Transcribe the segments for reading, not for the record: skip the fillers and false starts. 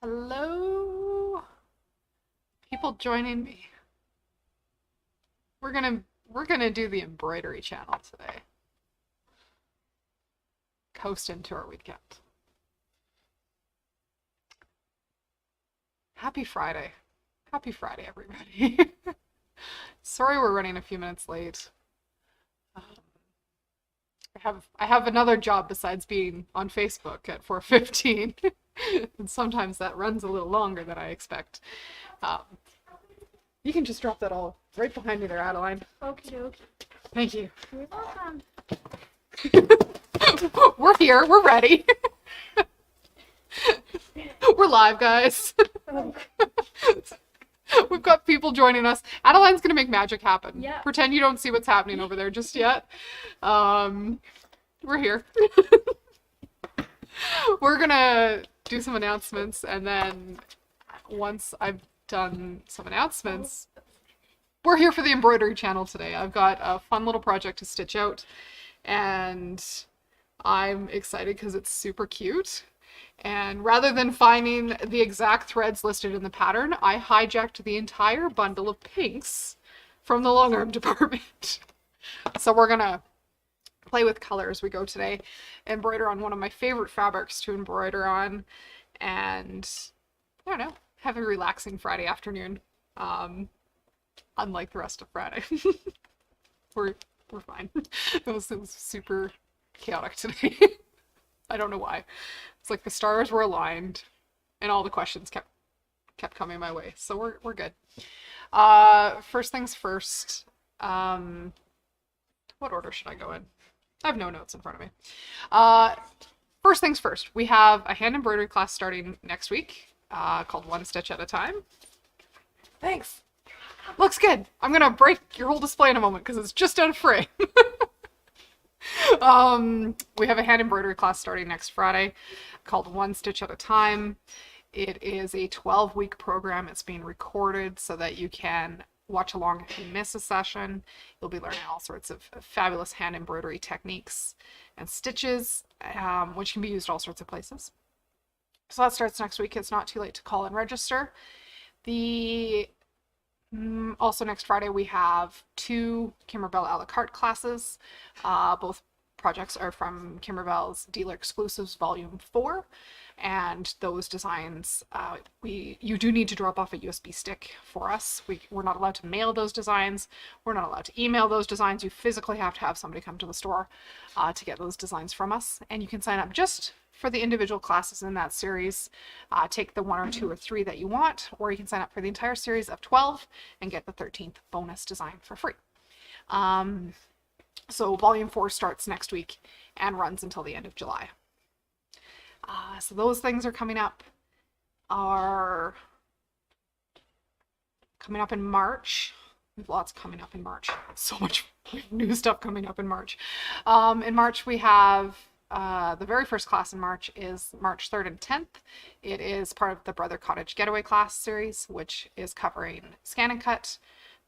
Hello, people joining me. We're gonna do the embroidery channel today. Coast into our weekend. Happy Friday. Happy Friday, everybody. Sorry we're running a few minutes late. Um, I have another job besides being on Facebook at 4:15, and sometimes that runs a little longer than I expect. Um, you can just drop that all right behind me there, Adeline. Okie dokie. Thank you. You're welcome. We're here. We're ready. We're live, guys. We've got people joining us. Adeline's gonna make magic happen. Yeah. Pretend you don't see what's happening over there just yet. We're here. We're gonna do some announcements, and then once I've done some announcements, we're here for the embroidery channel today. I've got a fun little project to stitch out, and I'm excited because it's super cute. And rather than finding the exact threads listed in the pattern, I hijacked the entire bundle of pinks from the long arm department. So we're gonna play with color as we go today, embroider on one of my favorite fabrics to embroider on, and I don't know, have a relaxing Friday afternoon. Unlike the rest of Friday. we're fine. It was super chaotic today. I don't know why. It's like the stars were aligned and all the questions kept coming my way. So we're good. First things first. What order should I go in? I have no notes in front of me. First things first. We have a hand embroidery class starting next week, called One Stitch at a Time. Thanks. Looks good. I'm gonna break your whole display in a moment because it's just out of frame. We have a hand embroidery class starting next Friday called One Stitch at a Time. It is a 12-week program. It's being recorded so that you can watch along if you miss a session. You'll be learning all sorts of fabulous hand embroidery techniques and stitches, which can be used all sorts of places. So that starts next week. It's not too late to call and register. Also next Friday we have 2 Kimmerbell a la carte classes. Both projects are from Kimmerbell's Dealer Exclusives Volume 4, and those designs, you do need to drop off a USB stick for us. We're not allowed to mail those designs. We're not allowed to email those designs. You physically have to have somebody come to the store to get those designs from us, and you can sign up just for the individual classes in that series. Take the 1 or 2 or 3 that you want, or you can sign up for the entire series of 12 and get the 13th bonus design for free. So Volume 4 starts next week and runs until the end of July. So those things are coming up in March. We have lots coming up in March. So much new stuff coming up in March. In March we have the very first class in March is March 3rd and 10th. It is part of the Brother Cottage Getaway class series, which is covering scan and cut,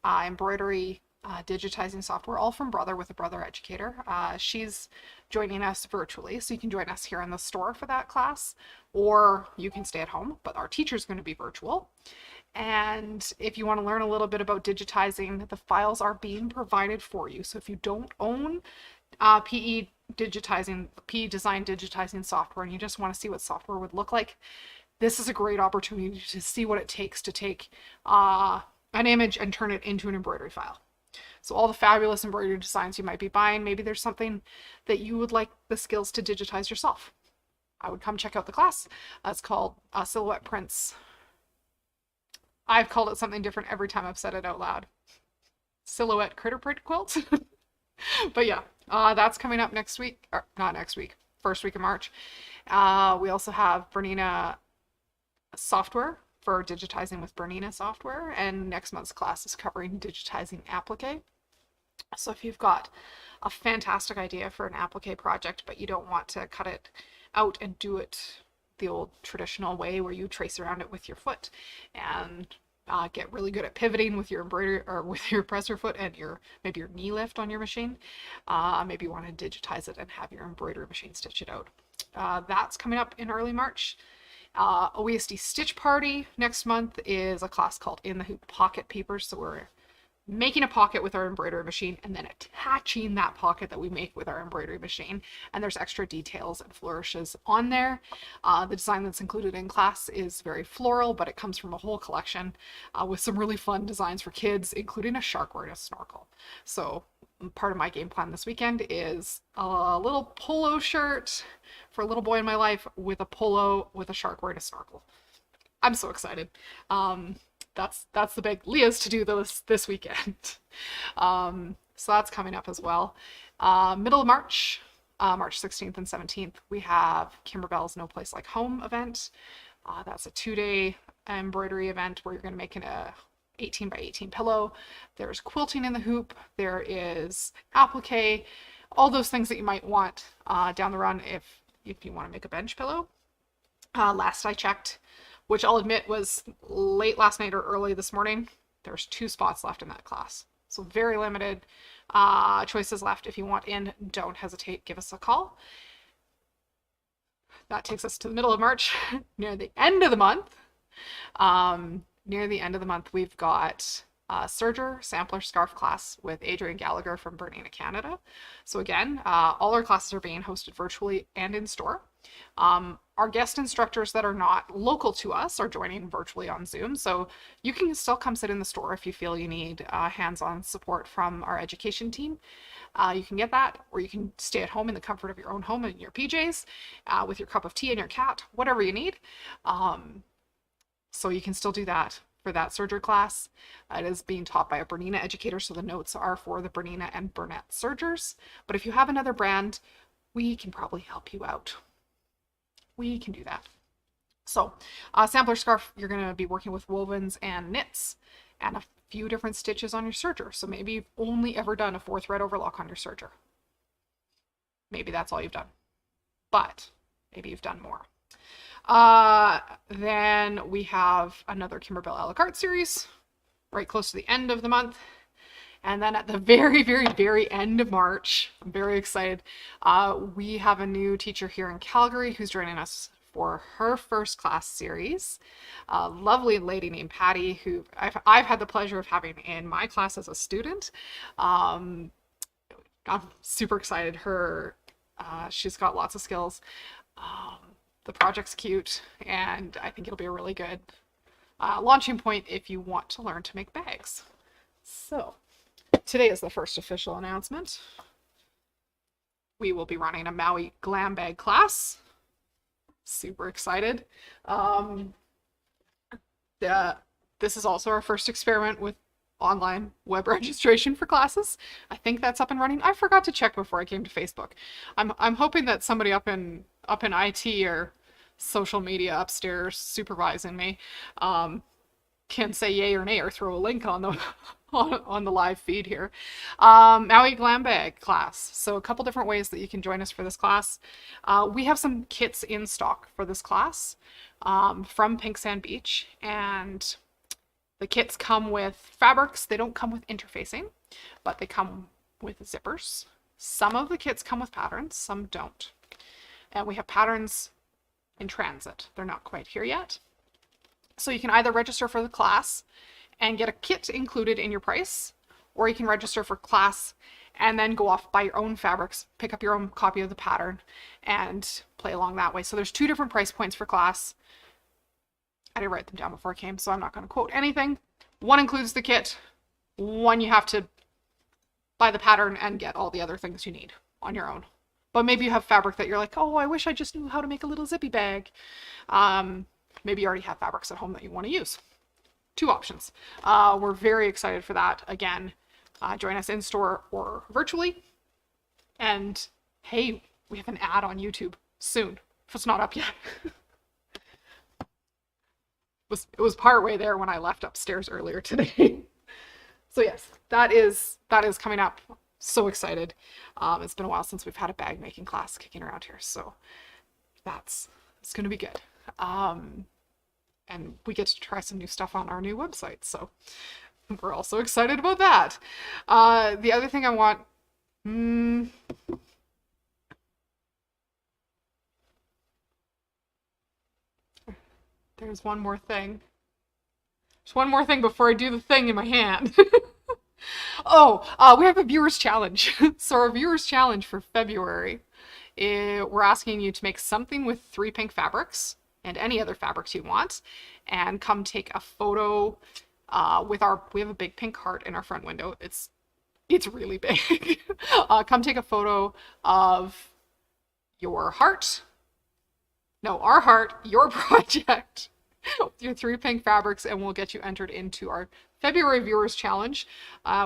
embroidery, digitizing software, all from Brother with a Brother educator. She's joining us virtually, so you can join us here in the store for that class, or you can stay at home, but our teacher's going to be virtual. And if you want to learn a little bit about digitizing, the files are being provided for you. So if you don't own PE design digitizing software and you just want to see what software would look like, this is a great opportunity to see what it takes to take an image and turn it into an embroidery file. So all the fabulous embroidery designs you might be buying, maybe there's something that you would like the skills to digitize yourself. I would come check out the class. It's called Silhouette Prints. I've called it something different every time I've said it out loud. Silhouette Critter Print Quilt. But yeah, that's coming up next week, or not next week, first week of March. We also have Bernina software for digitizing with Bernina software, and next month's class is covering digitizing applique. So if you've got a fantastic idea for an applique project, but you don't want to cut it out and do it the old traditional way where you trace around it with your foot and get really good at pivoting with your embroidery or with your presser foot and maybe your knee lift on your machine. Maybe you want to digitize it and have your embroidery machine stitch it out. That's coming up in early March. OESD Stitch Party next month is a class called In the Hoop Pocket Papers. So we're making a pocket with our embroidery machine and then attaching that pocket that we make with our embroidery machine. And there's extra details and flourishes on there. The design that's included in class is very floral, but it comes from a whole collection with some really fun designs for kids, including a shark wearing a snorkel. So part of my game plan this weekend is a little polo shirt for a little boy in my life with a polo with a shark wearing a snorkel. I'm so excited. That's the big Leah's to do this weekend. So that's coming up as well. Middle of March, March 16th and 17th, we have Kimberbell's No Place Like Home event. That's a 2-day embroidery event where you're going to make an 18 by 18 pillow. There's quilting in the hoop. There is applique, all those things that you might want down the run if you want to make a bench pillow. Last I checked, which I'll admit was late last night or early this morning, there's 2 spots left in that class. So very limited choices left. If you want in, don't hesitate, give us a call. That takes us to the middle of March, near the end of the month. Near the end of the month, we've got Serger Sampler Scarf class with Adrian Gallagher from Bernina, Canada. So again, all our classes are being hosted virtually and in store. Our guest instructors that are not local to us are joining virtually on Zoom. So you can still come sit in the store if you feel you need hands-on support from our education team. You can get that, or you can stay at home in the comfort of your own home in your PJs with your cup of tea and your cat, whatever you need. So you can still do that for that Serger class. It is being taught by a Bernina educator, so the notes are for the Bernina and Burnett Sergers. But if you have another brand, we can probably help you out. We can do that. So sampler scarf, you're going to be working with wovens and knits and a few different stitches on your serger. So maybe you've only ever done a 4-thread overlock on your serger. Maybe that's all you've done, but maybe you've done more. Then we have another Kimberbell a la carte series right close to the end of the month. And then at the very, very, very end of March, I'm very excited. We have a new teacher here in Calgary who's joining us for her first class series. A lovely lady named Patty, who I've had the pleasure of having in my class as a student. I'm super excited. She's got lots of skills. The project's cute, and I think it'll be a really good launching point if you want to learn to make bags. So today is the first official announcement. We will be running a Maui Glambag class. Super excited. This is also our first experiment with online web registration for classes. I think that's up and running. I forgot to check before I came to Facebook. I'm hoping that somebody up in IT or social media upstairs supervising me can say yay or nay or throw a link on the on the live feed here. Maui Glambag class. So a couple different ways that you can join us for this class. We have some kits in stock for this class from Pink Sand Beach, and the kits come with fabrics. They don't come with interfacing, but they come with zippers. Some of the kits come with patterns, some don't. And we have patterns in transit. They're not quite here yet. So you can either register for the class and get a kit included in your price, or you can register for class and then go off, buy your own fabrics, pick up your own copy of the pattern, and play along that way. So there's 2 different price points for class. I didn't write them down before I came, so I'm not going to quote anything. One includes the kit. One you have to buy the pattern and get all the other things you need on your own. But maybe you have fabric that you're like, oh, I wish I just knew how to make a little zippy bag. Maybe you already have fabrics at home that you want to use. 2 options. We're very excited for that. Again, join us in store or virtually. And hey, we have an ad on YouTube soon, if it's not up yet. It was part way there when I left upstairs earlier today. So yes, that is coming up. So excited. It's been a while since we've had a bag making class kicking around here, so it's going to be good. And we get to try some new stuff on our new website, so we're also excited about that. The other thing I want, There's one more thing. There's one more thing before I do the thing in my hand. We have a viewers challenge. So our viewers challenge for February, we're asking you to make something with 3 pink fabrics and any other fabrics you want, and come take a photo we have a big pink heart in our front window. It's really big. Come take a photo of our heart, your project, with your 3 pink fabrics, and we'll get you entered into our February viewers challenge.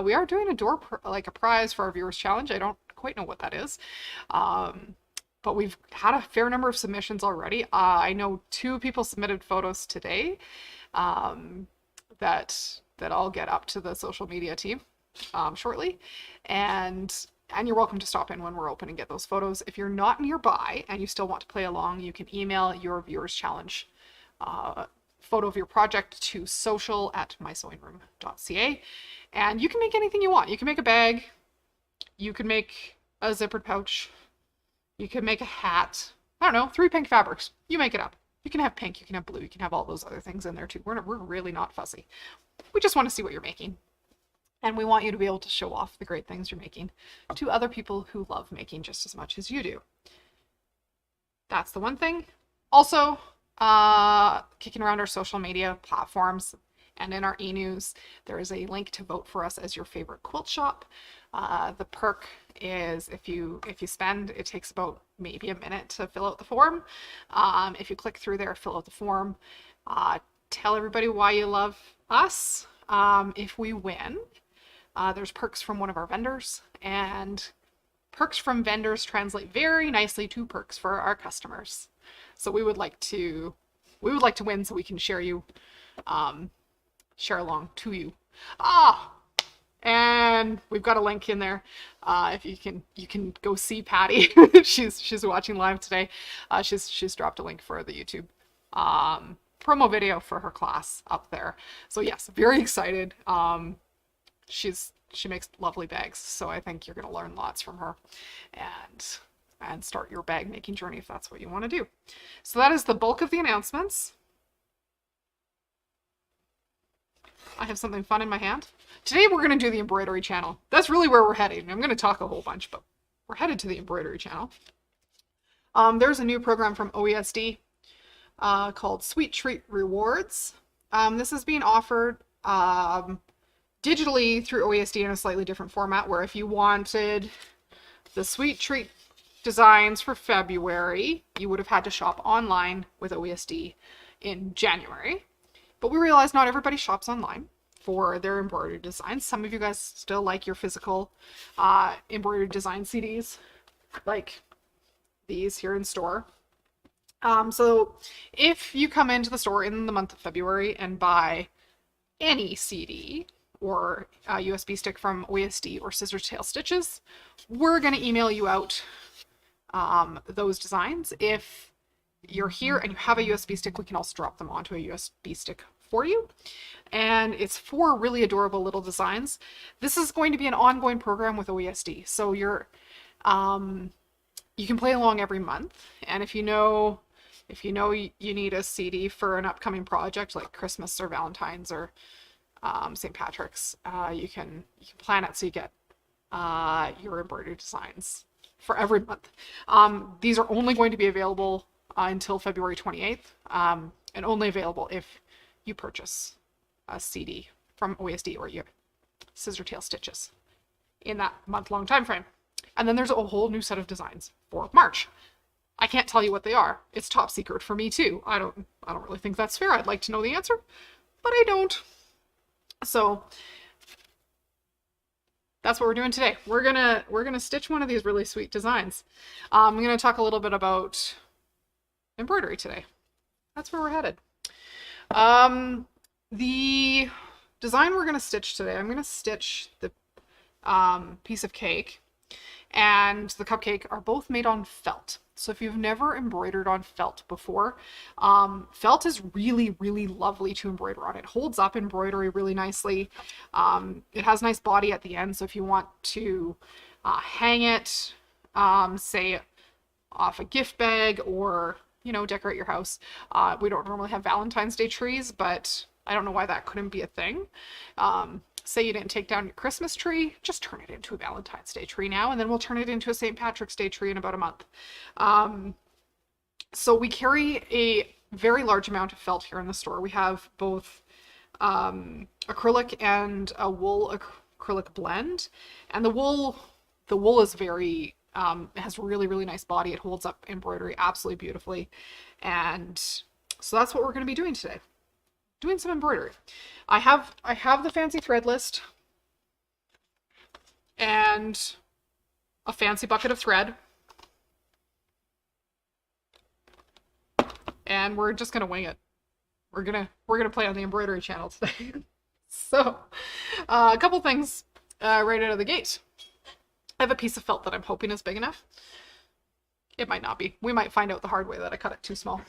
We are doing a prize for our viewers challenge. I don't quite know what that is. But we've had a fair number of submissions already. I know 2 people submitted photos today that I'll get up to the social media team shortly. And you're welcome to stop in when we're open and get those photos. If you're not nearby and you still want to play along, you can email your viewers challenge photo of your project to social@mysewingroom.ca, and you can make anything you want. You can make a bag, you can make a zippered pouch, you can make a hat. I don't know, 3 pink fabrics. You make it up. You can have pink, you can have blue, you can have all those other things in there too. We're really not fussy. We just want to see what you're making. And we want you to be able to show off the great things you're making to other people who love making just as much as you do. That's the one thing. Also, kicking around our social media platforms and in our e-news, there is a link to vote for us as your favorite quilt shop. The perk is if you spend, it takes about maybe a minute to fill out the form. If you click through there, fill out the form, tell everybody why you love us. If we win, there's perks from one of our vendors, and perks from vendors translate very nicely to perks for our customers. So we would like to win so we can share along to you. And we've got a link in there. If you can go see Patty. she's watching live today. She's dropped a link for the YouTube promo video for her class up there. So yes, very excited. She makes lovely bags, so I think you're going to learn lots from her and start your bag making journey if that's what you want to do. So that is the bulk of the announcements. I have something fun in my hand. Today we're going to do the embroidery channel. That's really where we're heading. I'm going to talk a whole bunch, but we're headed to the embroidery channel. There's a new program from OESD called Sweet Treat Rewards. This is being offered digitally through OESD in a slightly different format, where if you wanted the Sweet Treat designs for February, you would have had to shop online with OESD in January. But we realize not everybody shops online for their embroidery designs. Some of you guys still like your physical embroidery design CDs, like these here in store. So if you come into the store in the month of February and buy any CD or a USB stick from OESD or Scissor Tail Stitches, we're going to email you out those designs. If you're here and you have a USB stick, we can also drop them onto a USB stick for you. And it's 4 really adorable little designs. This is going to be an ongoing program with OESD. So you can play along every month. And if you know you need a CD for an upcoming project like Christmas or Valentine's or St. Patrick's, you can plan it so you get your embroidery designs for every month. These are only going to be available until February 28th, and only available if you purchase a CD from OESD or your Scissor Tail Stitches in that month-long time frame. And then there's a whole new set of designs for March. I can't tell you what they are. It's top secret for me too. I don't really think that's fair. I'd like to know the answer, but I don't. So that's what we're doing today. We're gonna stitch one of these really sweet designs. I'm gonna talk a little bit about embroidery today. That's where we're headed. The design we're gonna stitch today, I'm gonna stitch the piece of cake and the cupcake are both made on felt. So if you've never embroidered on felt before, felt is really, really lovely to embroider on. It holds up embroidery really nicely. It has a nice body at the end, so if you want to hang it, say off a gift bag or you know, decorate your house. We don't normally have Valentine's Day trees, but I don't know why that couldn't be a thing. Say you didn't take down your Christmas tree, just turn it into a Valentine's Day tree now, and then we'll turn it into a St. Patrick's Day tree in about a month. So we carry a very large amount of felt here in the store. We have both acrylic and a wool acrylic blend, and the wool is very has really, really nice body. It holds up embroidery absolutely beautifully, and so that's what we're going to be doing today. Doing some embroidery. I have the fancy thread list and a fancy bucket of thread, and we're just gonna wing it. We're gonna play on the embroidery channel today. So, a couple things right out of the gate. I have a piece of felt that I'm hoping is big enough. It might not be. We might find out the hard way that I cut it too small.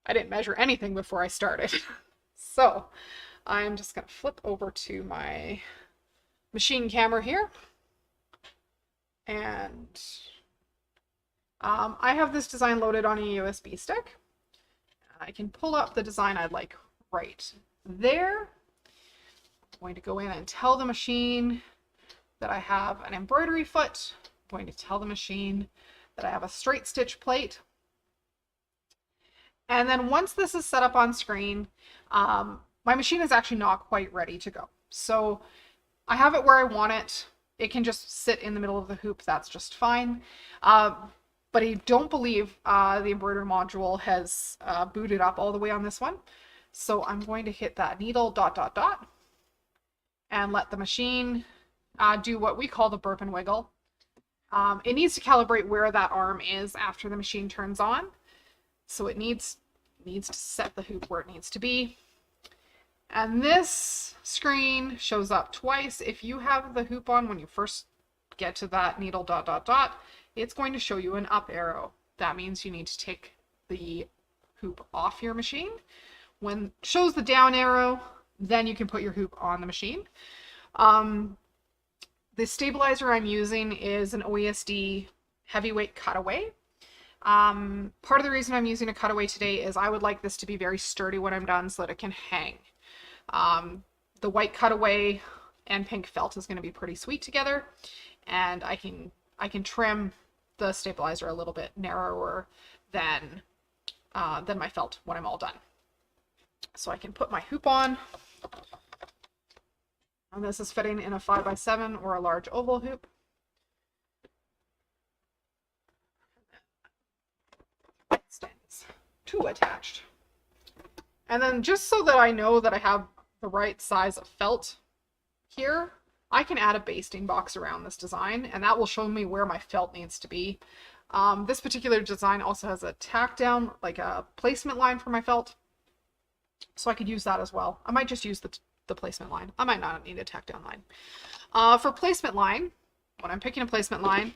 I didn't measure anything before I started. So I'm just going to flip over to my machine camera here. And I have this design loaded on a USB stick. I can pull up the design I'd like right there. I'm going to go in and tell the machine that I have an embroidery foot. I'm going to tell the machine that I have a straight stitch plate. And then once this is set up on screen, my machine is actually not quite ready to go. So I have it where I want it. It can just sit in the middle of the hoop. That's just fine. But I don't believe the embroidery module has booted up all the way on this one. So I'm going to hit that needle ... and let the machine do what we call the burp and wiggle. It needs to calibrate where that arm is after the machine turns on. So it needs to set the hoop where it needs to be. And this screen shows up twice. If you have the hoop on when you first get to that needle ... it's going to show you an up arrow. That means you need to take the hoop off your machine. When it shows the down arrow, then you can put your hoop on the machine. The stabilizer I'm using is an OESD heavyweight cutaway. Part of the reason I'm using a cutaway today is I would like this to be very sturdy when I'm done so that it can hang. The white cutaway and pink felt is going to be pretty sweet together, and I can trim the stabilizer a little bit narrower than my felt when I'm all done. So I can put my hoop on, and this is fitting in a 5x7 or a large oval hoop. Stands two attached. And then just so that I know that I have the right size of felt here, I can add a basting box around this design, and that will show me where my felt needs to be. This particular design also has a tack down, like a placement line for my felt, so I could use that as well. I might just use the placement line. I might not need a tack down line. For placement line, when I'm picking a placement line,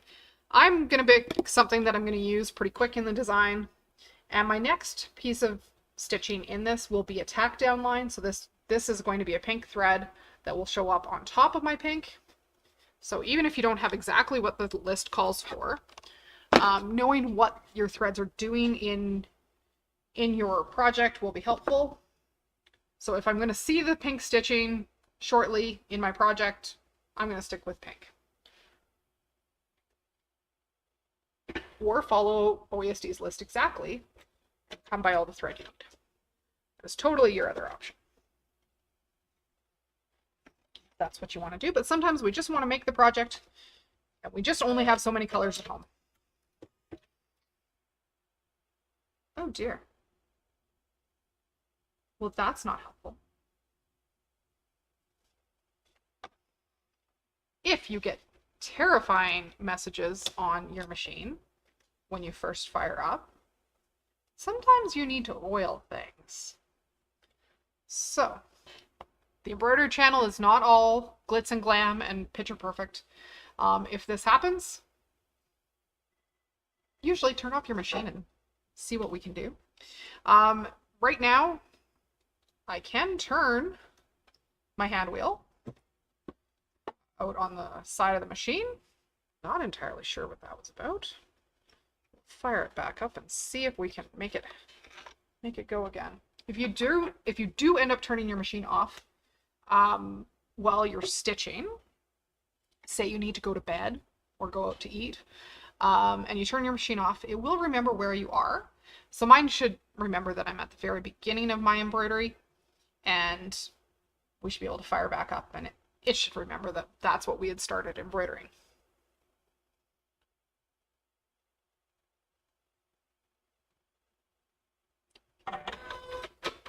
I'm going to pick something that I'm going to use pretty quick in the design. And my next piece of stitching in this will be a tack down line. So this is going to be a pink thread that will show up on top of my pink. So even if you don't have exactly what the list calls for, knowing what your threads are doing in your project will be helpful. So if I'm going to see the pink stitching shortly in my project, I'm going to stick with pink. Or follow OESD's list exactly and come by all the thread you need. That's totally your other option. That's what you want to do, but sometimes we just want to make the project and we just only have so many colors at home. Oh dear. Well, that's not helpful. If you get terrifying messages on your machine when you first fire up, sometimes you need to oil things. So, the embroidery channel is not all glitz and glam and picture perfect. If this happens, usually turn off your machine and see what we can do. Right now, I can turn my hand wheel out on the side of the machine. Not entirely sure what that was about. We'll fire it back up and see if we can make it go again. If you do end up turning your machine off while you're stitching, say you need to go to bed or go out to eat, and you turn your machine off, it will remember where you are. So mine should remember that I'm at the very beginning of my embroidery, and we should be able to fire back up, and it should remember that that's what we had started embroidering.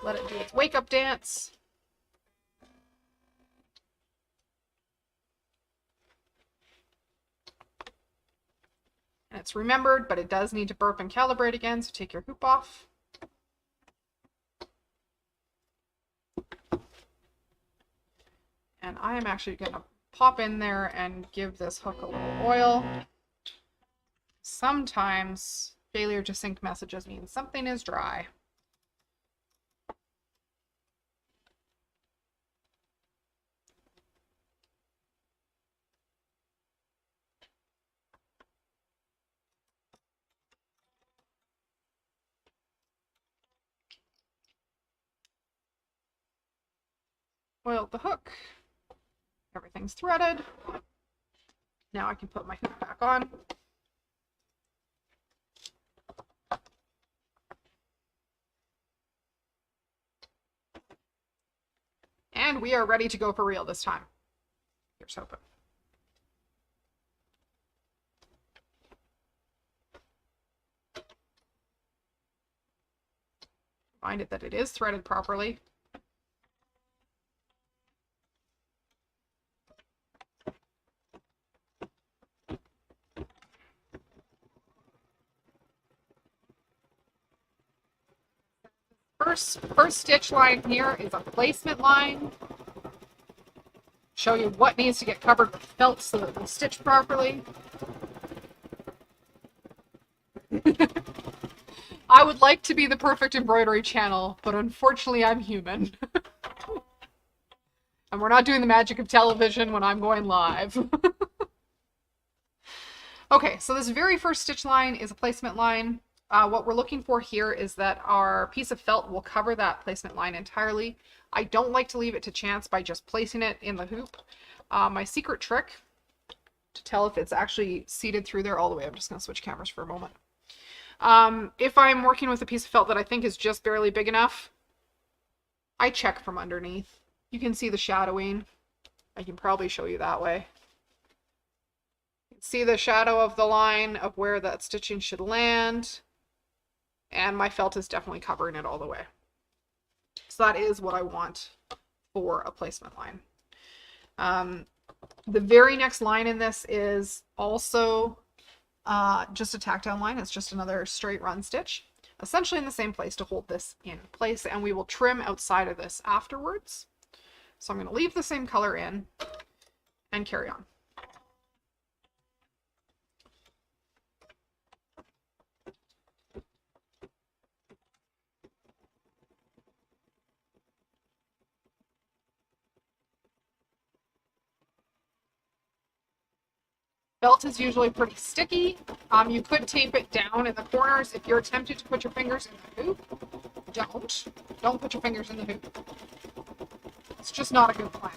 Let it do its wake up dance. And it's remembered, but it does need to burp and calibrate again, so take your hoop off. And I am actually going to pop in there and give this hook a little oil. Sometimes failure to sync messages mean something is dry. Oiled the hook. Everything's threaded. Now I can put my hook back on. And we are ready to go for real this time. Here's hoping. Find it that it is threaded properly. First stitch line here is a placement line. Show you what needs to get covered with felt so that we stitch properly. I would like to be the perfect embroidery channel, but unfortunately I'm human. And we're not doing the magic of television when I'm going live. Okay, so this very first stitch line is a placement line. What we're looking for here is that our piece of felt will cover that placement line entirely. I don't like to leave it to chance by just placing it in the hoop. My secret trick to tell if it's actually seated through there all the way, I'm just going to switch cameras for a moment. If I'm working with a piece of felt that I think is just barely big enough, I check from underneath. You can see the shadowing. I can probably show you that way. You can see the shadow of the line of where that stitching should land. And my felt is definitely covering it all the way. So that is what I want for a placement line. The very next line in this is also just a tack down line. It's just another straight run stitch, essentially in the same place to hold this in place, and we will trim outside of this afterwards. So I'm going to leave the same color in and carry on. Felt is usually pretty sticky. You could tape it down in the corners if you're tempted to put your fingers in the hoop. Don't put your fingers in the hoop. It's just not a good plan.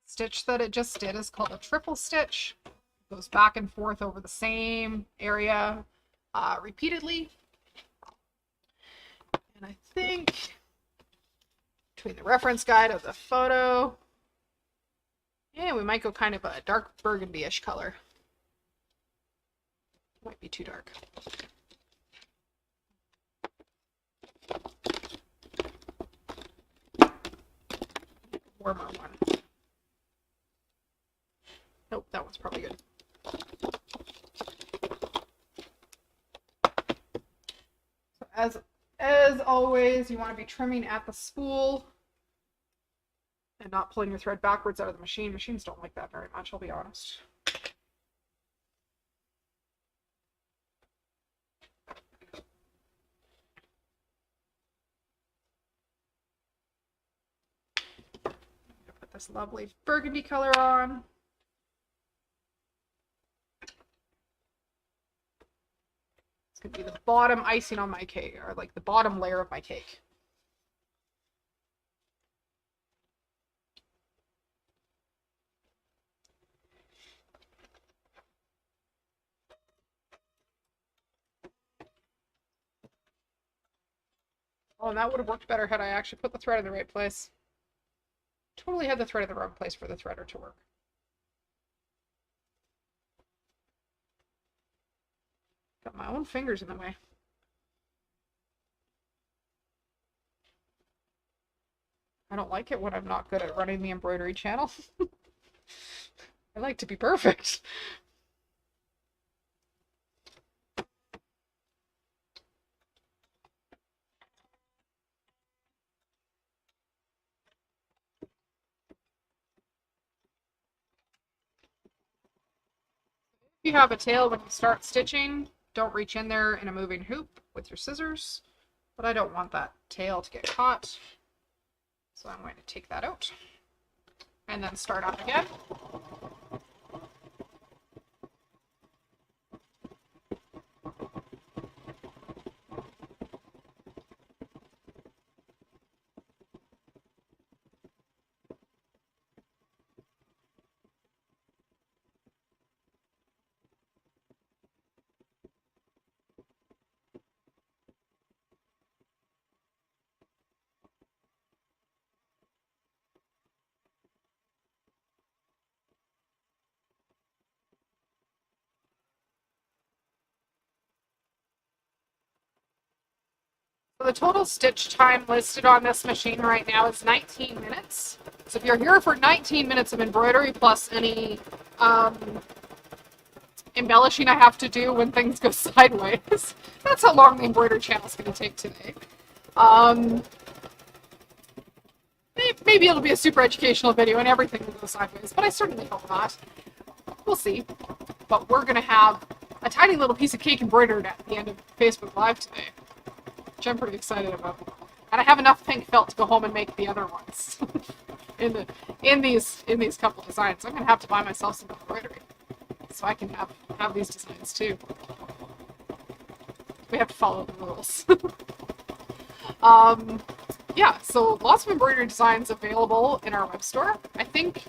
stitch that it just did is called a triple stitch. It goes back and forth over the same area repeatedly. And I think between the reference guide of the photo, yeah, we might go kind of a dark burgundy-ish color. Might be too dark. Warmer one. Nope, that one's probably good. So as always, you want to be trimming at the spool and not pulling your thread backwards out of the machine. Machines don't like that very much, I'll be honest. Put this lovely burgundy color on. It's going to be the bottom icing on my cake, or like the bottom layer of my cake. Oh, and that would have worked better had I actually put the thread in the right place. Totally had the thread in the wrong place for the threader to work. Got my own fingers in the way. I don't like it when I'm not good at running the embroidery channel. I like to be perfect. If you have a tail when you start stitching, don't reach in there in a moving hoop with your scissors, but I don't want that tail to get caught. So I'm going to take that out and then start up again. So the total stitch time listed on this machine right now is 19 minutes. So if you're here for 19 minutes of embroidery plus any embellishing I have to do when things go sideways, that's how long the embroidery channel is going to take today. Maybe it'll be a super educational video and everything will go sideways, but I certainly hope not. We'll see. But we're going to have a tiny little piece of cake embroidered at the end of Facebook Live today, which I'm pretty excited about. And I have enough pink felt to go home and make the other ones in these couple designs. I'm gonna have to buy myself some embroidery so I can have these designs too. We have to follow the rules. Yeah, so lots of embroidery designs available in our web store. I think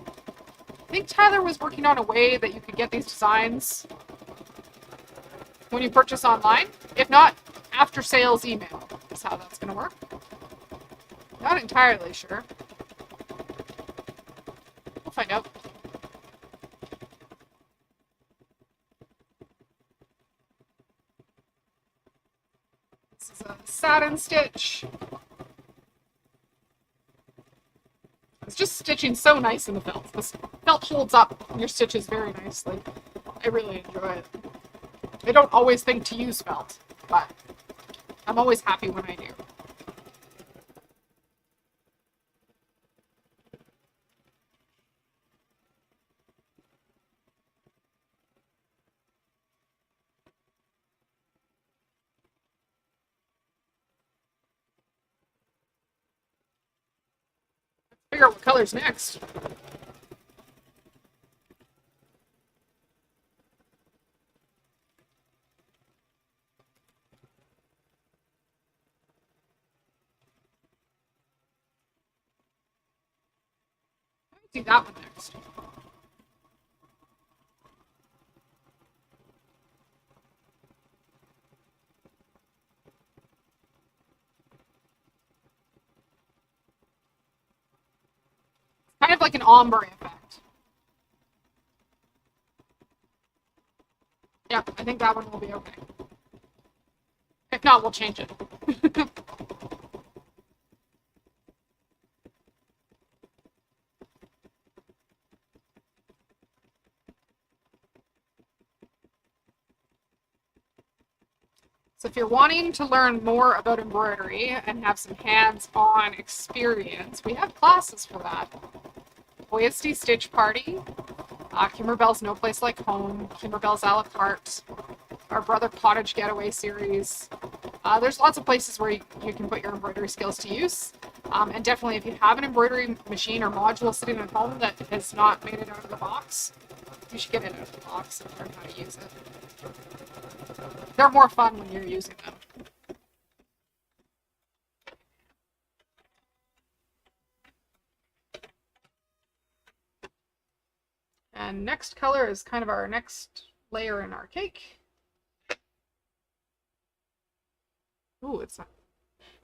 Tyler was working on a way that you could get these designs when you purchase online. If not, after sales email is how that's going to work. Not entirely sure. We'll find out. This is a satin stitch. It's just stitching so nice in the felt. This felt holds up your stitches very nicely. I really enjoy it. I don't always think to use felt, but I'm always happy when I do. Figure out what color's next. Do that one next. Kind of like an ombre effect. Yep, I think that one will be okay. If not, we'll change it. So if you're wanting to learn more about embroidery and have some hands-on experience, we have classes for that. OESD Stitch Party, Kimmerbell's No Place Like Home, Kimmerbell's a la carte, our Brother Cottage Getaway series. There's lots of places where you can put your embroidery skills to use. And definitely if you have an embroidery machine or module sitting at home that has not made it out of the box, you should get it out of the box and learn how to use it. They're more fun when you're using them. And next color is kind of our next layer in our cake. Ooh, it's not.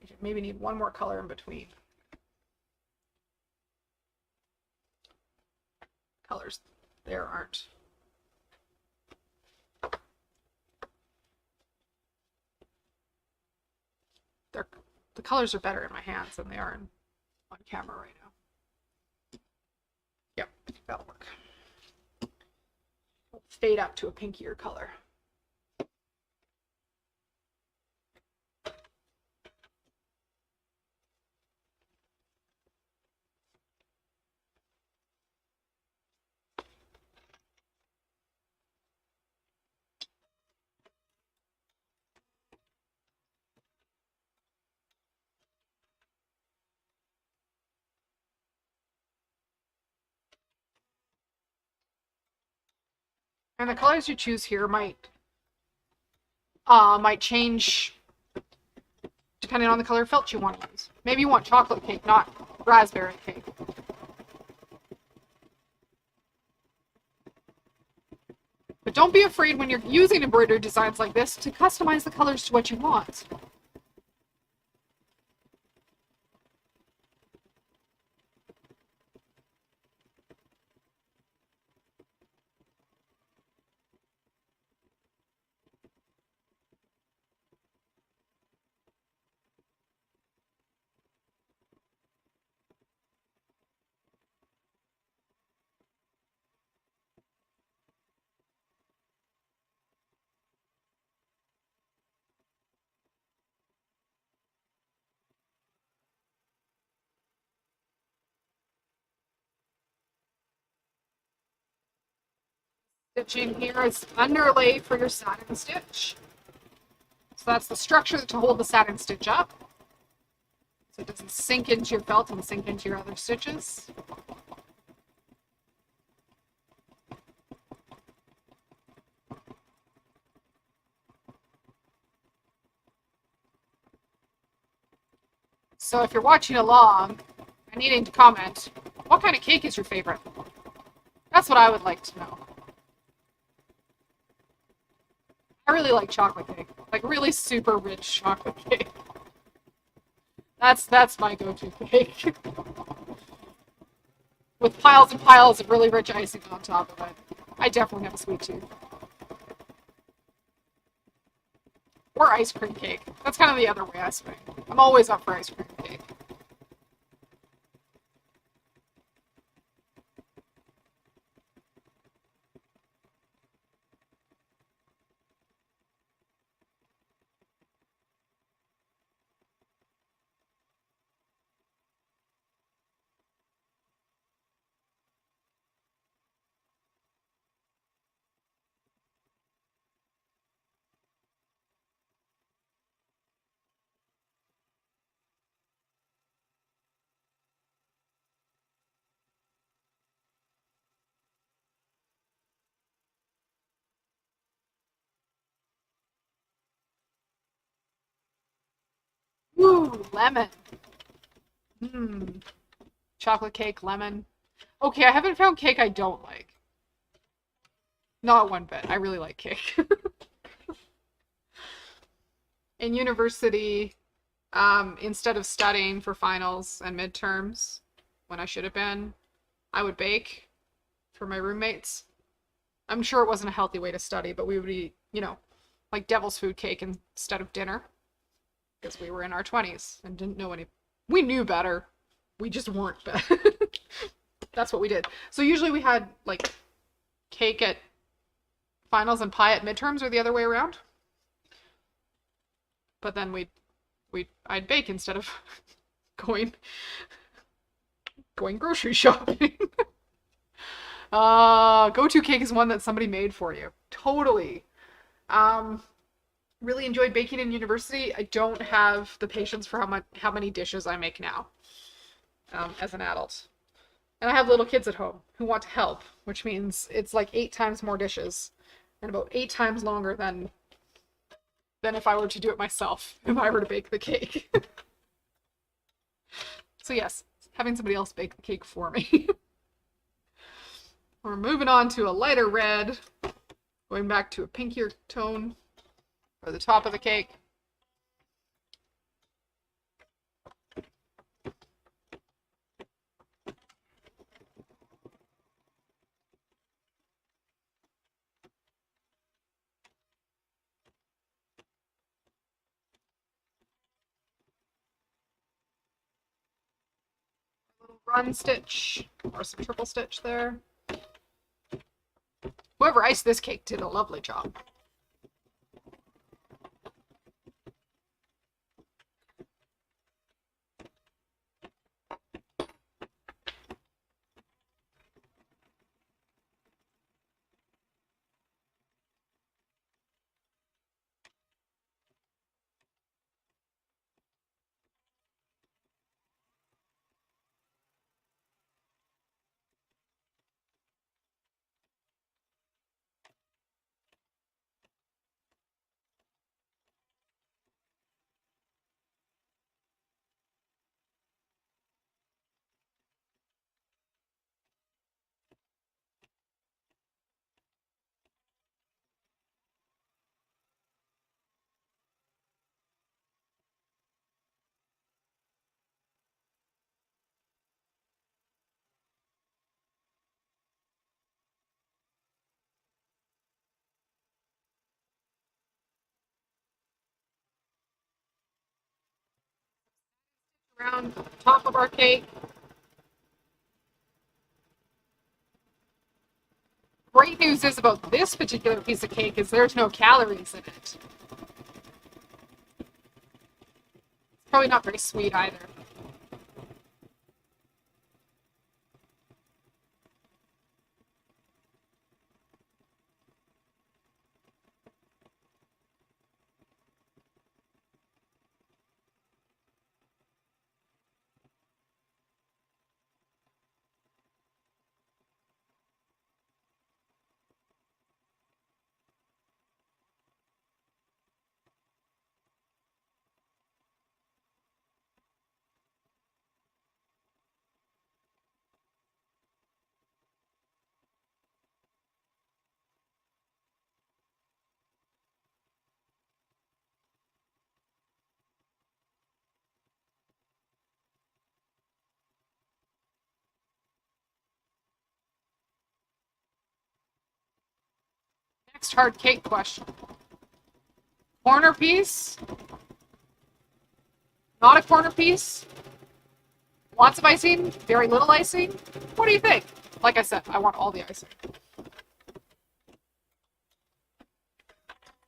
You maybe need one more color in between. Colors there aren't. The colors are better in my hands than they are on camera right now. Yep, that'll work. We'll fade up to a pinkier color. And the colors you choose here might change depending on the color felt you want to use. Maybe you want chocolate cake, not raspberry cake. But don't be afraid when you're using embroidery designs like this to customize the colors to what you want. Stitching here is underlay for your satin stitch. So that's the structure to hold the satin stitch up, so it doesn't sink into your felt and sink into your other stitches. So if you're watching along and needing to comment, what kind of cake is your favorite? That's what I would like to know. I really like chocolate cake, like really super rich chocolate cake. That's my go-to cake. With piles and piles of really rich icing on top of it. I definitely have a sweet tooth. Or ice cream cake. That's kind of the other way I swing. I'm always up for ice cream cake. Ooh, lemon. Chocolate cake, lemon. Okay, I haven't found cake I don't like. Not one bit. I really like cake. In university, instead of studying for finals and midterms, when I should have been, I would bake for my roommates. I'm sure it wasn't a healthy way to study, but we would eat, you know, like devil's food cake instead of dinner because we were in our 20s and didn't know any. We knew better. We just weren't better. That's what we did. So usually we had like cake at finals and pie at midterms, or the other way around. But then I'd bake instead of going grocery shopping. Go-to cake is one that somebody made for you. Totally. Really enjoyed baking in university. I don't have the patience for how many dishes I make now, as an adult. And I have little kids at home who want to help, which means it's like 8 times more dishes and about 8 times longer than if I were to do it myself, if I were to bake the cake. So yes, having somebody else bake the cake for me. We're moving on to a lighter red, going back to a pinkier tone for the top of the cake. Run stitch or some triple stitch there. Whoever iced this cake did a lovely job. Around the top of our cake. Great news is about this particular piece of cake is there's no calories in it. It's probably not very sweet either. Next hard cake question. Corner piece? Not a corner piece? Lots of icing? Very little icing? What do you think? Like I said, I want all the icing.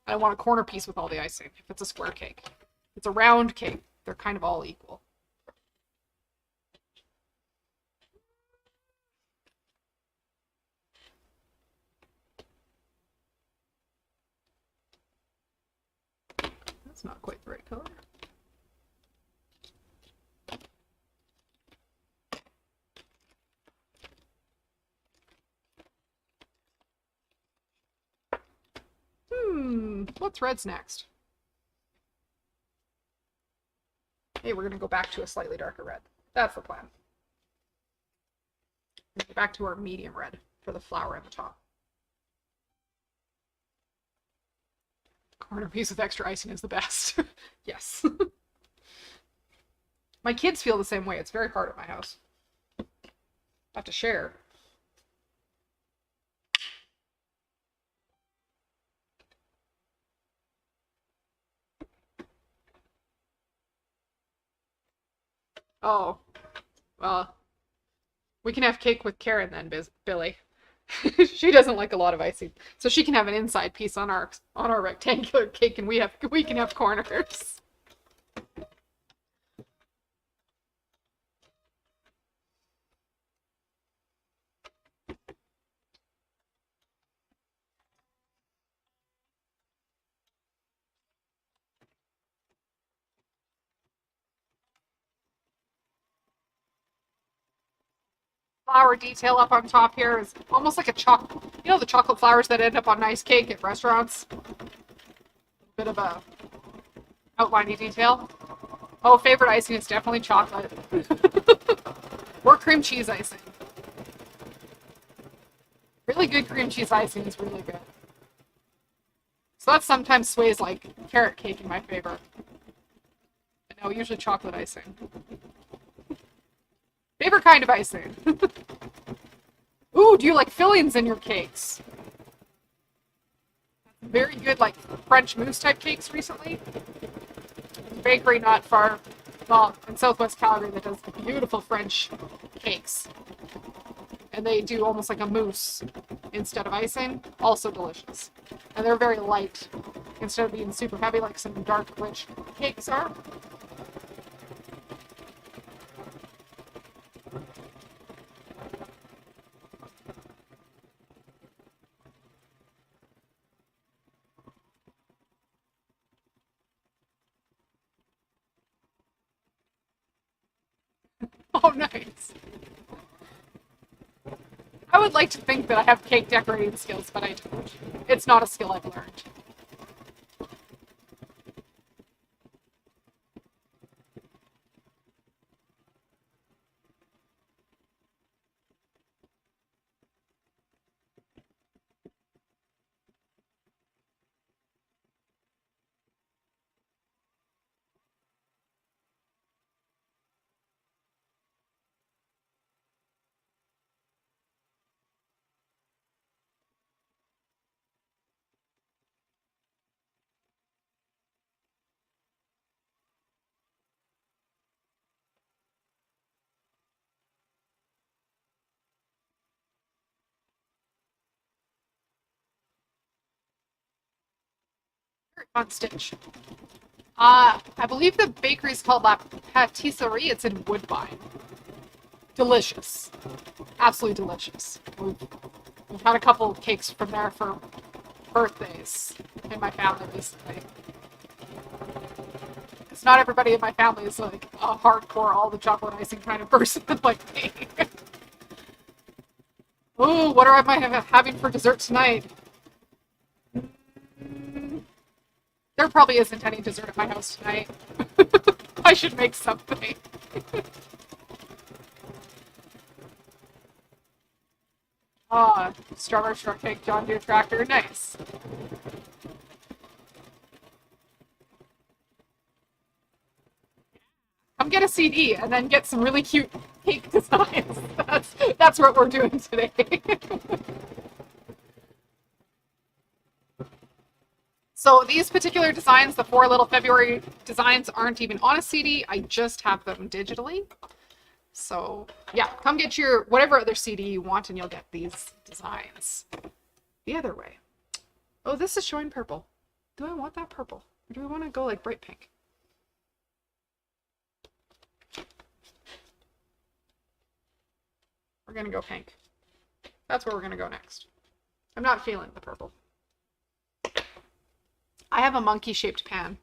I want a corner piece with all the icing if it's a square cake. If it's a round cake, they're kind of all equal. That's not quite the right color. What's red's next? Hey, we're going to go back to a slightly darker red. That's the plan. Back to our medium red for the flour in the top. Corner piece with extra icing is the best. Yes. My kids feel the same way. It's very hard at my house. I have to share. Oh, well, we can have cake with Karen then, Billy. She doesn't like a lot of icing, so she can have an inside piece on our rectangular cake, and we can have corners. Flower detail up on top here is almost like a chocolate, you know, the chocolate flowers that end up on nice cake at restaurants. Bit of a outliney detail. Oh, favorite icing is definitely chocolate. Or cream cheese icing. Really good cream cheese icing is really good. So that sometimes sways like carrot cake in my favor. But no, usually chocolate icing. Favorite kind of icing. Ooh, do you like fillings in your cakes? Very good, like French mousse type cakes recently. Bakery not far, well, in Southwest Calgary that does beautiful French cakes. And they do almost like a mousse instead of icing. Also delicious. And they're very light instead of being super heavy like some dark, rich cakes are. Oh, nice. I would like to think that I have cake decorating skills, but I don't. It's not a skill I've learned. Very fun stitch. I believe the bakery is called La Patisserie. It's in Woodbine. Delicious. Absolutely delicious. We've had a couple of cakes from there for birthdays in my family recently. Because not everybody in my family is like a hardcore, all the chocolate icing kind of person like me. Ooh, what am I having for dessert tonight? There probably isn't any dessert at my house tonight. I should make something. Ah, strawberry shortcake, John Deere tractor, nice. Come get a CD and then get some really cute cake designs. That's what we're doing today. So these particular designs, the 4 little February designs, aren't even on a CD. I just have them digitally. So yeah, come get your whatever other CD you want and you'll get these designs. The other way. Oh, this is showing purple. Do I want that purple? Or do we want to go like bright pink? We're going to go pink. That's where we're going to go next. I'm not feeling the purple. I have a monkey shaped pan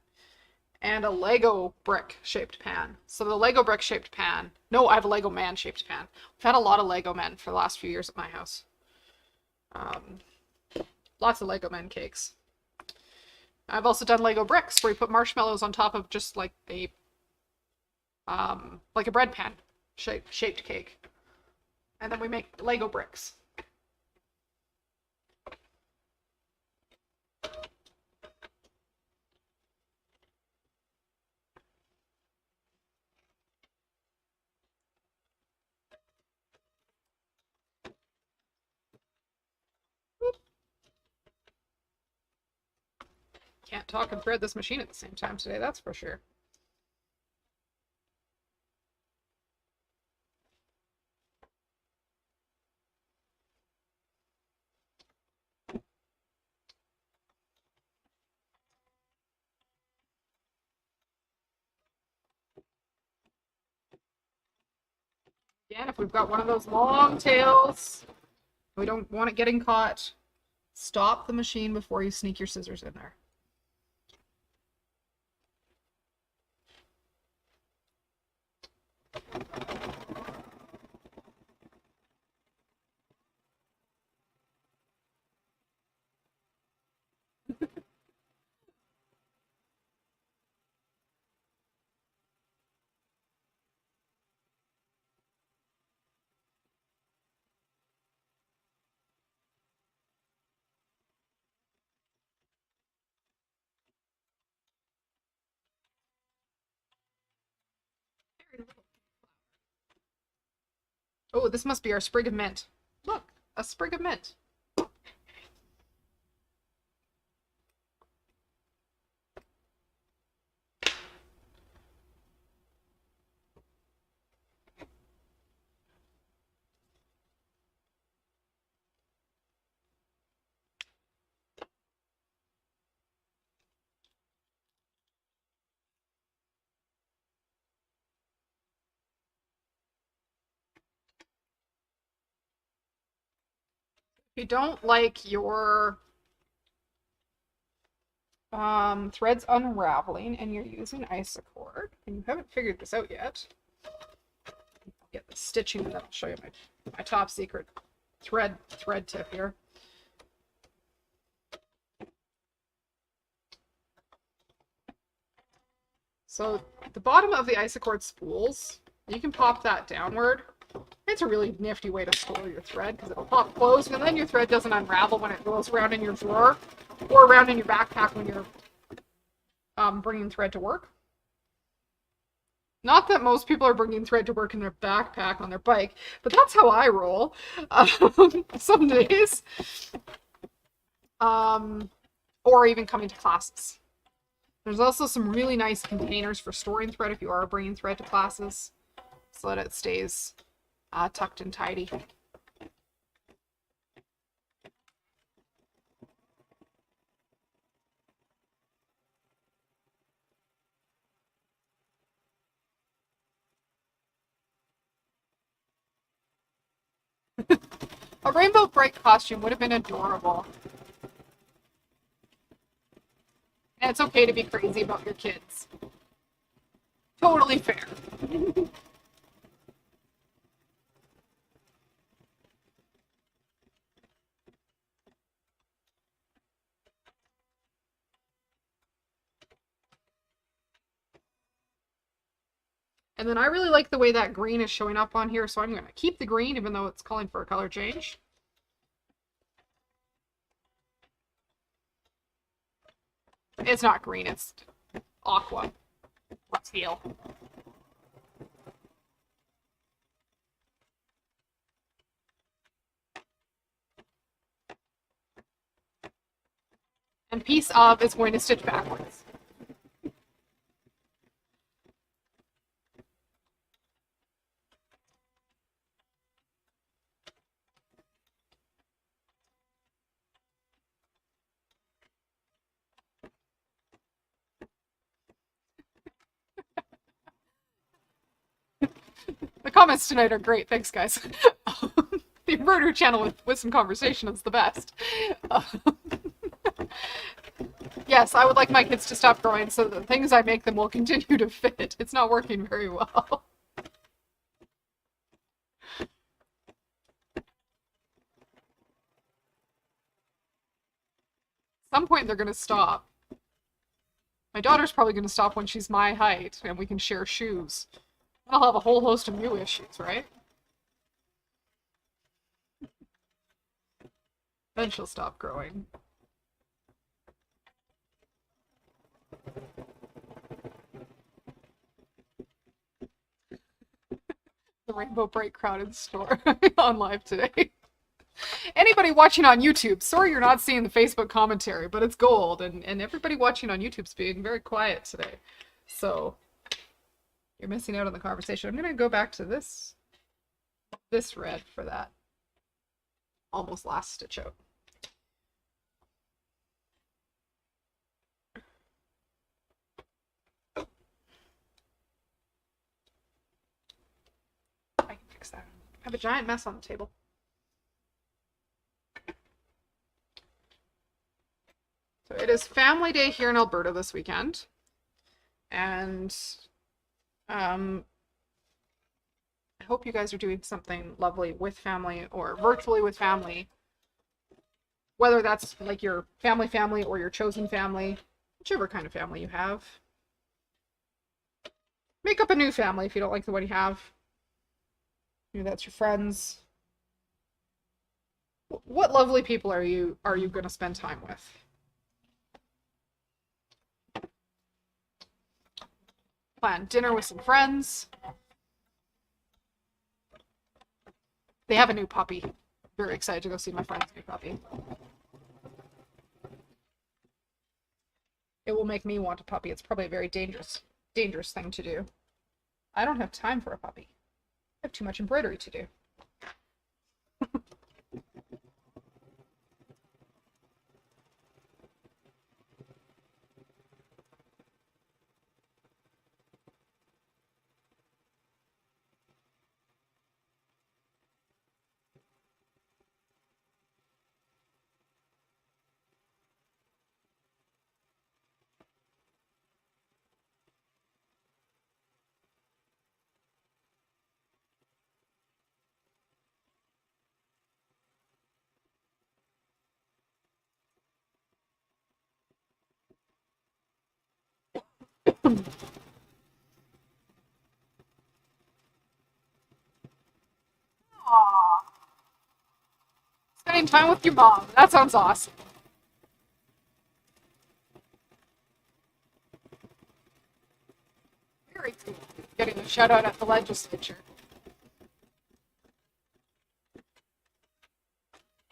and a Lego brick shaped pan. So the Lego brick shaped pan, no, I have a Lego man shaped pan. We've had a lot of Lego men for the last few years at my house. Lots of Lego men cakes. I've also done Lego bricks where you put marshmallows on top of just like a bread pan shaped cake. And then we make Lego bricks. Can't talk and thread this machine at the same time today, that's for sure. Again, if we've got one of those long tails, we don't want it getting caught, stop the machine before you sneak your scissors in there. Oh, this must be our sprig of mint. Look, a sprig of mint. If you don't like your threads unraveling and you're using Icicord, and you haven't figured this out yet, I'll get the stitching and then I'll show you my top secret thread tip here. So the bottom of the Icicord spools, you can pop that downward. It's a really nifty way to store your thread because it'll pop closed and then your thread doesn't unravel when it goes around in your drawer or around in your backpack when you're bringing thread to work. Not that most people are bringing thread to work in their backpack on their bike, but that's how I roll some days. Or even coming to classes. There's also some really nice containers for storing thread if you are bringing thread to classes so that it stays tucked and tidy. A rainbow bright costume would have been adorable. And it's okay to be crazy about your kids. Totally fair. And then I really like the way that green is showing up on here, so I'm going to keep the green even though it's calling for a color change. It's not green, it's aqua. Let's heal. And piece of is going to stitch backwards. The comments tonight are great. Thanks, guys. The Embroidery channel with some conversation is the best. Yes, I would like my kids to stop growing so the things I make them will continue to fit. It's not working very well. At some point they're going to stop. My daughter's probably going to stop when she's my height and we can share shoes. I'll have a whole host of new issues, right? Then she'll stop growing. The Rainbow Bright crowded store on live today. Anybody watching on YouTube, sorry you're not seeing the Facebook commentary, but it's gold, and everybody watching on YouTube's being very quiet today. So you're missing out on the conversation. I'm gonna go back to this red for that almost last stitch out. I can fix that. I have a giant mess on the table. So it is Family Day here in Alberta this weekend, and I hope you guys are doing something lovely with family or virtually with family, whether that's like your family or your chosen family, whichever kind of family you have. Make up a new family if you don't like the one you have. Maybe that's your friends. What lovely people are you going to spend time with? Plan dinner with some friends. They have a new puppy. Very excited to go see my friend's new puppy. It will make me want a puppy. It's probably a very dangerous thing to do. I don't have time for a puppy. I have too much embroidery to do. Aww. Spending time with your mom. That sounds awesome. Very cool. Getting a shout out at the legislature.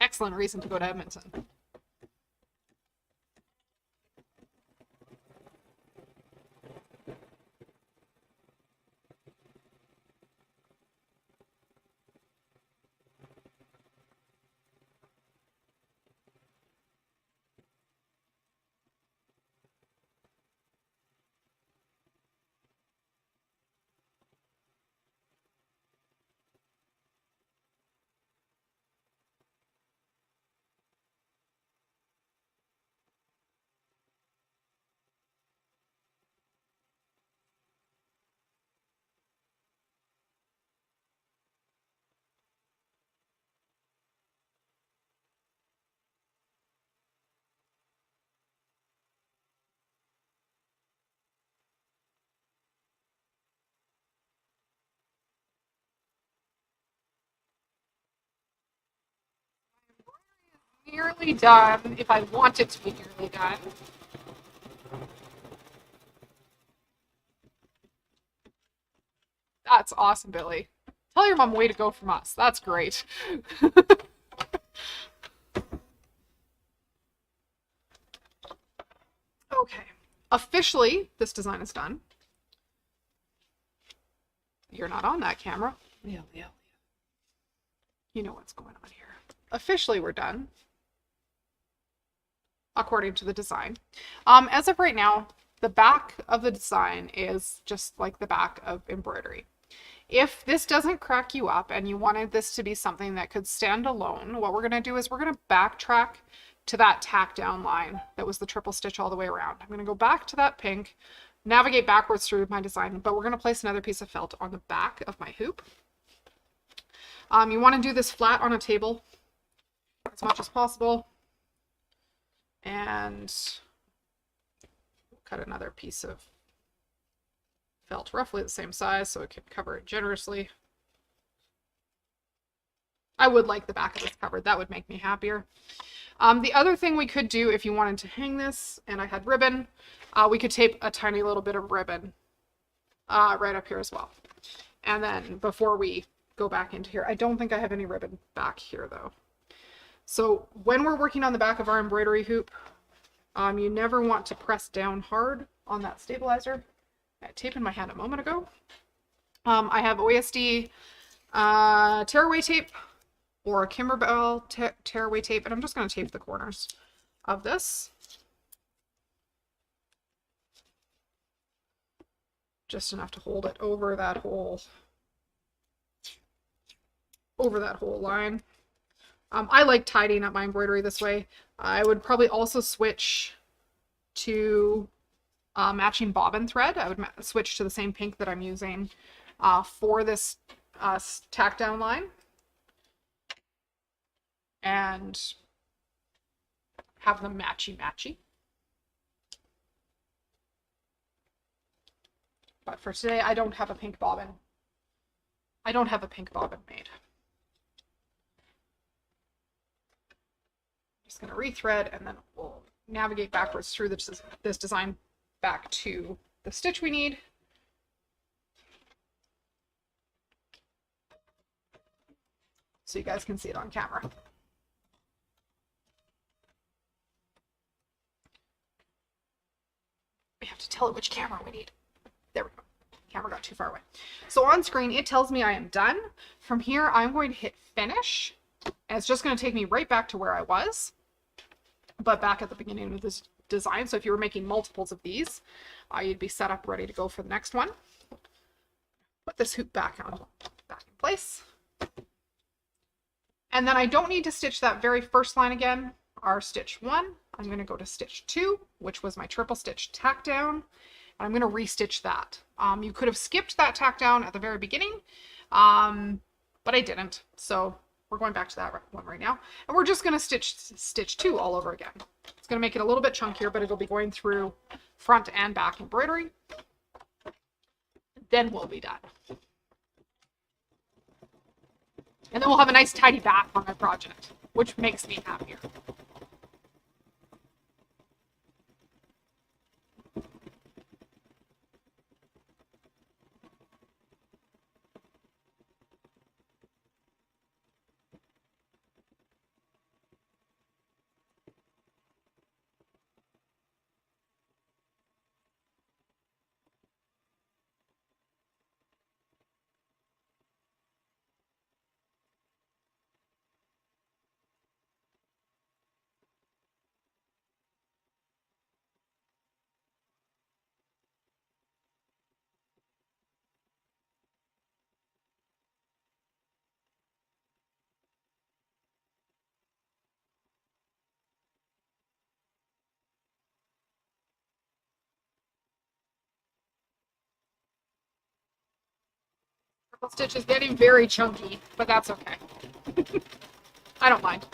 Excellent reason to go to Edmonton. Nearly done, if I want it to be nearly done. That's awesome, Billy. Tell your mom way to go from us. That's great. Okay. Officially, this design is done. You're not on that camera. Yeah. You know what's going on here. Officially, we're done. According to the design. As of right now, the back of the design is just like the back of embroidery. If this doesn't crack you up and you wanted this to be something that could stand alone, what we're going to do is we're going to backtrack to that tack down line that was the triple stitch all the way around. I'm going to go back to that pink, navigate backwards through my design, but we're going to place another piece of felt on the back of my hoop. You want to do this flat on a table as much as possible. And cut another piece of felt roughly the same size so it can cover it generously. I would like the back of this covered. That would make me happier. The other thing we could do if you wanted to hang this and I had ribbon, we could tape a tiny little bit of ribbon right up here as well. And then before we go back into here, I don't think I have any ribbon back here though. So when we're working on the back of our embroidery hoop, you never want to press down hard on that stabilizer. I had tape in my hand a moment ago. I have OESD tearaway tape or Kimberbell tearaway tape, and I'm just going to tape the corners of this. Just enough to hold it over that whole line. I like tidying up my embroidery this way. I would probably also switch to matching bobbin thread. I would switch to the same pink that I'm using for this tack down line, and have them matchy. But for today, I don't have a pink bobbin. I don't have a pink bobbin made. Just going to rethread, and then we'll navigate backwards through this design back to the stitch we need. So you guys can see it on camera. We have to tell it which camera we need. There we go. Camera got too far away. So on screen, it tells me I am done. From here, I'm going to hit finish. And it's just going to take me right back to where I was, but back at the beginning of this design. So if you were making multiples of these, you'd be set up ready to go for the next one. Put this hoop back in place. And then I don't need to stitch that very first line again, our stitch 1. I'm going to go to stitch 2, which was my triple stitch tack down, and I'm going to restitch that. You could have skipped that tack down at the very beginning, but I didn't. So we're going back to that one right now, and we're just going to stitch 2 all over again. It's going to make it a little bit chunkier, but it'll be going through front and back embroidery. Then we'll be done. And then we'll have a nice tidy back on our project, which makes me happier. Purple stitch is getting very chunky, but that's okay. I don't mind.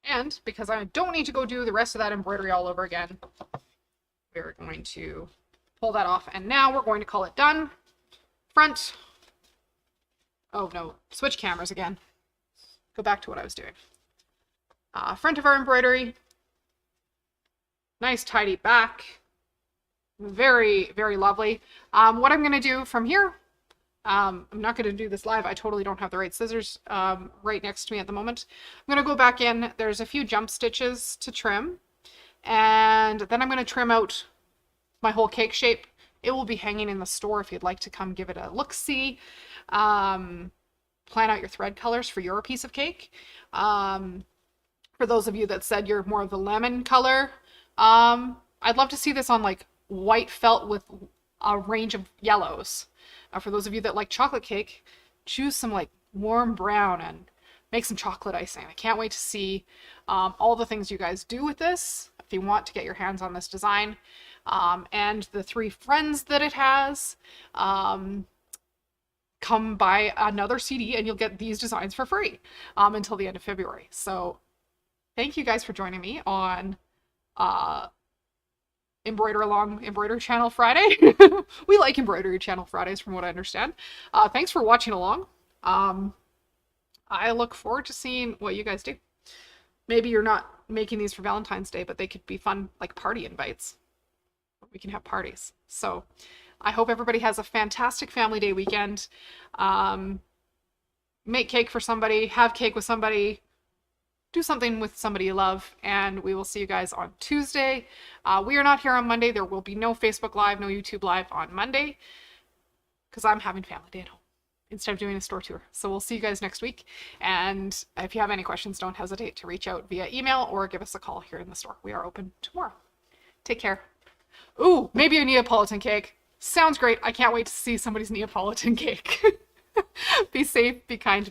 And because I don't need to go do the rest of that embroidery all over again, we're going to pull that off. And now we're going to call it done. Front. Oh no, switch cameras again. Go back to what I was doing. Front of our embroidery. Nice tidy back. Very, very lovely. What I'm going to do from here, I'm not going to do this live. I totally don't have the right scissors right next to me at the moment. I'm going to go back in. There's a few jump stitches to trim. And then I'm going to trim out my whole cake shape. It will be hanging in the store if you'd like to come give it a look-see. Plan out your thread colors for your piece of cake. For those of you that said you're more of the lemon color, I'd love to see this on like white felt with a range of yellows. For those of you that like chocolate cake, choose some like warm brown and make some chocolate icing. I can't wait to see all the things you guys do with this if you want to get your hands on this design. And the 3 friends that it has, come buy another CD and you'll get these designs for free until the end of February. So thank you guys for joining me on Embroider Channel Friday. We like Embroidery Channel Fridays from what I understand. Thanks for watching along. I look forward to seeing what you guys do. Maybe you're not making these for Valentine's Day, but they could be fun, like party invites. We can have parties. So I hope everybody has a fantastic family day weekend. Make cake for somebody, have cake with somebody, do something with somebody you love, and we will see you guys on Tuesday. We are not here on Monday. There will be no Facebook Live, no YouTube Live on Monday, because I'm having family day at home instead of doing a store tour. So we'll see you guys next week. And if you have any questions, don't hesitate to reach out via email or give us a call here in the store. We are open tomorrow. Take care. Ooh, maybe a Neapolitan cake. Sounds great. I can't wait to see somebody's Neapolitan cake. Be safe, be kind.